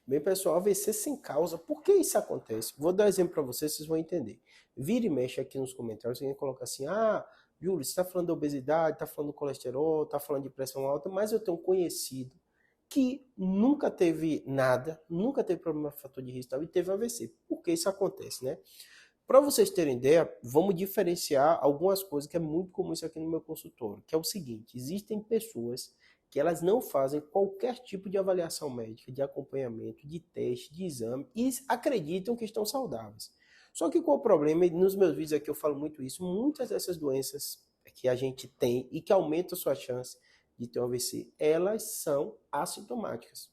Bem, pessoal, AVC sem causa. Por que isso acontece? Vou dar um exemplo para vocês, vocês vão entender. Vira e mexe aqui nos comentários, alguém coloca assim, Júlio, você está falando da obesidade, está falando do colesterol, está falando de pressão alta, mas eu tenho um conhecido que nunca teve nada, nunca teve problema de fator de risco e teve AVC. Por que isso acontece, né? Para vocês terem ideia, vamos diferenciar algumas coisas que é muito comum isso aqui no meu consultório, que é o seguinte, existem pessoas que elas não fazem qualquer tipo de avaliação médica, de acompanhamento, de teste, de exame e acreditam que estão saudáveis. Só que qual o problema? E nos meus vídeos aqui eu falo muito isso, muitas dessas doenças que a gente tem e que aumentam a sua chance de ter um AVC, elas são assintomáticas.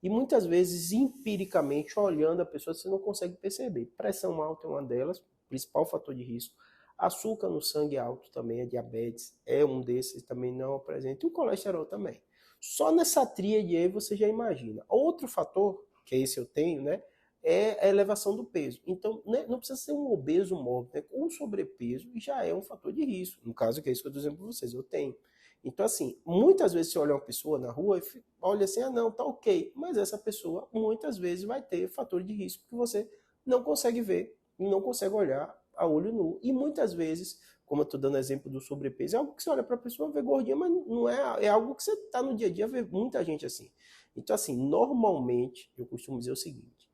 E muitas vezes, empiricamente, olhando a pessoa, você não consegue perceber. Pressão alta é uma delas, principal fator de risco. Açúcar no sangue alto também, a diabetes é um desses, também não apresenta. E o colesterol também. Só nessa tríade aí você já imagina. Outro fator, que esse eu tenho, né, é a elevação do peso. Então, né, não precisa ser um obeso mórbido, né? Com sobrepeso já é um fator de risco. No caso, que é isso que eu estou dizendo para vocês, eu tenho. Então, assim, muitas vezes você olha uma pessoa na rua e olha assim, não, tá ok. Mas essa pessoa, muitas vezes, vai ter fator de risco que você não consegue ver, não consegue olhar a olho nu. E muitas vezes, como eu estou dando exemplo do sobrepeso, é algo que você olha para a pessoa, vê gordinha, mas não é algo que você está no dia a dia, vê muita gente assim. Então, assim, normalmente, eu costumo dizer o seguinte,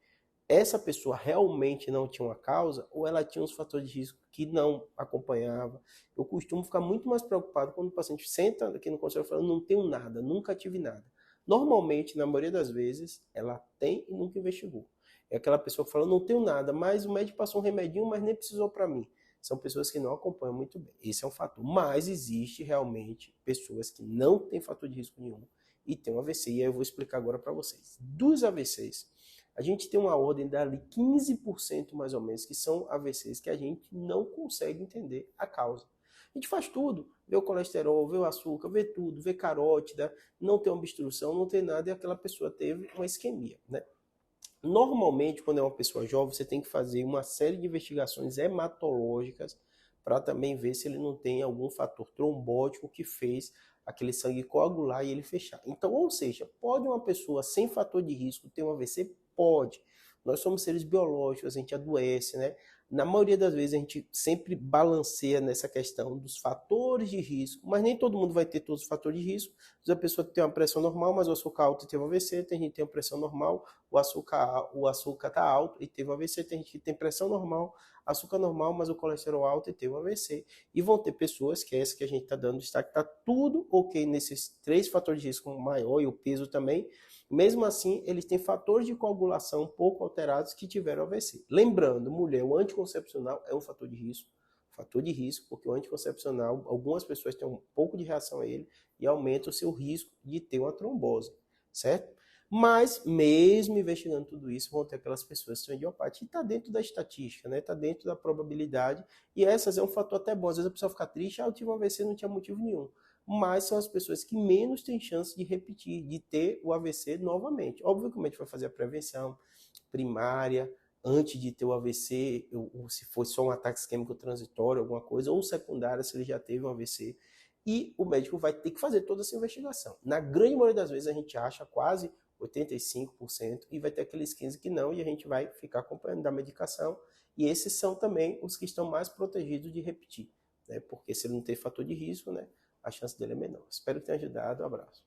essa pessoa realmente não tinha uma causa ou ela tinha uns fatores de risco que não acompanhava. Eu costumo ficar muito mais preocupado quando o paciente senta aqui no consultório falando não tenho nada, nunca tive nada. Normalmente, na maioria das vezes, ela tem e nunca investigou. É aquela pessoa que fala não tenho nada, mas o médico passou um remedinho, mas nem precisou para mim. São pessoas que não acompanham muito bem. Esse é um fator. Mas existe realmente pessoas que não têm fator de risco nenhum e tem um AVC. E aí eu vou explicar agora para vocês. Dos AVCs, a gente tem uma ordem dali 15% mais ou menos, que são AVCs que a gente não consegue entender a causa. A gente faz tudo, vê o colesterol, vê o açúcar, vê tudo, vê carótida, não tem obstrução, não tem nada e aquela pessoa teve uma isquemia, né? Normalmente, quando é uma pessoa jovem, você tem que fazer uma série de investigações hematológicas para também ver se ele não tem algum fator trombótico que fez aquele sangue coagular e ele fechar. Então, ou seja, pode uma pessoa sem fator de risco ter um AVC? Pode. Nós somos seres biológicos, a gente adoece, né? Na maioria das vezes a gente sempre balanceia nessa questão dos fatores de risco, mas nem todo mundo vai ter todos os fatores de risco. A pessoa tem uma pressão normal, mas o açúcar alto e teve um AVC, tem gente que tem uma pressão normal, o açúcar está alto e teve um AVC, tem gente que tem pressão normal, açúcar normal, mas o colesterol alto e teve um AVC. E vão ter pessoas, que é essa que a gente está dando destaque, está tudo ok nesses três fatores de risco maior e o peso também, mesmo assim, eles têm fatores de coagulação pouco alterados que tiveram AVC. Lembrando, mulher, o anticoncepcional é um fator de risco, porque o anticoncepcional, algumas pessoas têm um pouco de reação a ele e aumenta o seu risco de ter uma trombose, certo? Mas, mesmo investigando tudo isso, vão ter aquelas pessoas que são idiopatia e está dentro da estatística, né? Está dentro da probabilidade, e essas é um fator até bom. Às vezes a pessoa fica triste, eu tive um AVC, não tinha motivo nenhum, mas são as pessoas que menos têm chance de repetir, de ter o AVC novamente. Óbvio que o médico vai fazer a prevenção primária, antes de ter o AVC, ou se for só um ataque isquêmico transitório, alguma coisa, ou secundária, se ele já teve um AVC, e o médico vai ter que fazer toda essa investigação. Na grande maioria das vezes a gente acha quase 85% e vai ter aqueles 15% que não, e a gente vai ficar acompanhando da medicação, e esses são também os que estão mais protegidos de repetir, né? Porque se ele não tem fator de risco, né, a chance dele é menor. Espero que tenha ajudado. Um abraço.